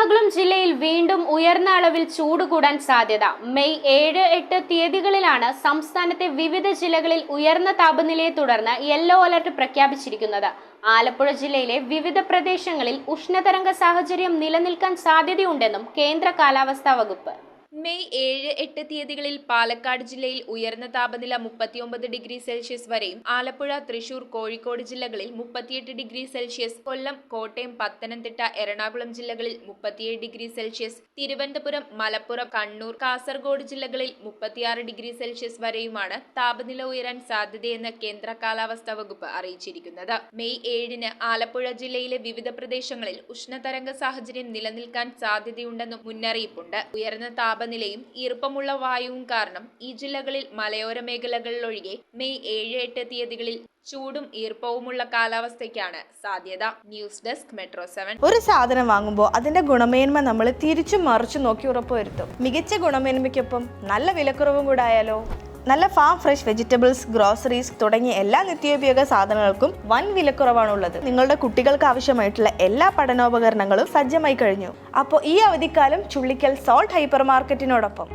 എറണാകുളം ജില്ലയിൽ വീണ്ടും ഉയർന്ന അളവിൽ ചൂട് കൂടാൻ സാധ്യത. മെയ് 7-8 തീയതികളിലാണ് സംസ്ഥാനത്തെ വിവിധ ജില്ലകളിൽ ഉയർന്ന താപനിലയെ തുടർന്ന് യെല്ലോ അലർട്ട് പ്രഖ്യാപിച്ചിരിക്കുന്നത്. ആലപ്പുഴ ജില്ലയിലെ വിവിധ പ്രദേശങ്ങളിൽ ഉഷ്ണതരംഗ സാഹചര്യം നിലനിൽക്കാൻ സാധ്യതയുണ്ടെന്നും കേന്ദ്ര കാലാവസ്ഥാ വകുപ്പ്. മെയ് 7-8 തീയതികളിൽ പാലക്കാട് ജില്ലയിൽ ഉയർന്ന താപനില 39 ഡിഗ്രി സെൽഷ്യസ് വരെയും, ആലപ്പുഴ, തൃശൂർ, കോഴിക്കോട് ജില്ലകളിൽ 38 ഡിഗ്രി സെൽഷ്യസ്, കൊല്ലം, കോട്ടയം, പത്തനംതിട്ട, എറണാകുളം ജില്ലകളിൽ 37 ഡിഗ്രി സെൽഷ്യസ്, തിരുവനന്തപുരം, മലപ്പുറം, കണ്ണൂർ, കാസർഗോഡ് ജില്ലകളിൽ 36 ഡിഗ്രി സെൽഷ്യസ് വരെയുമാണ് താപനില ഉയരാൻ സാധ്യതയെന്ന് കേന്ദ്ര കാലാവസ്ഥാ വകുപ്പ് അറിയിച്ചിരിക്കുന്നത്. മെയ് 7-ന് ആലപ്പുഴ ജില്ലയിലെ വിവിധ പ്രദേശങ്ങളിൽ ഉഷ്ണതരംഗ സാഹചര്യം നിലനിൽക്കാൻ സാധ്യതയുണ്ടെന്നും മുന്നറിയിപ്പുണ്ട്. ഉയർന്ന താപനിലയും ഈർപ്പമുള്ള വായുവും കാരണം ഈ ജില്ലകളിൽ മലയോര മേഖലകളിലൊഴികെ മെയ് 7-8 തീയതികളിൽ ചൂടും ഈർപ്പവുമുള്ള കാലാവസ്ഥയ്ക്കാണ് സാധ്യത. News desk metro 7. ഒരു സാധനം വാങ്ങുമ്പോൾ അതിന്റെ ഗുണമേന്മ നമ്മൾ തിരിച്ചും മറിച്ചു നോക്കി ഉറപ്പുവരുത്തും. മികച്ച ഗുണമേന്മയ്ക്കൊപ്പം നല്ല വിലക്കുറവും കൂടെ ആയാലോ? നല്ല ഫാം ഫ്രഷ് വെജിറ്റബിൾസ്, ഗ്രോസറീസ് തുടങ്ങിയ എല്ലാ നിത്യോപയോഗ സാധനങ്ങൾക്കും വൻ വിലക്കുറവാണുള്ളത്. നിങ്ങളുടെ കുട്ടികൾക്ക് ആവശ്യമായിട്ടുള്ള എല്ലാ പഠനോപകരണങ്ങളും സജ്ജമായി കഴിഞ്ഞു. അപ്പോൾ ഈ അവധിക്കാലം ചുള്ളിക്കൽ സോൾട്ട് ഹൈപ്പർ മാർക്കറ്റിനോടൊപ്പം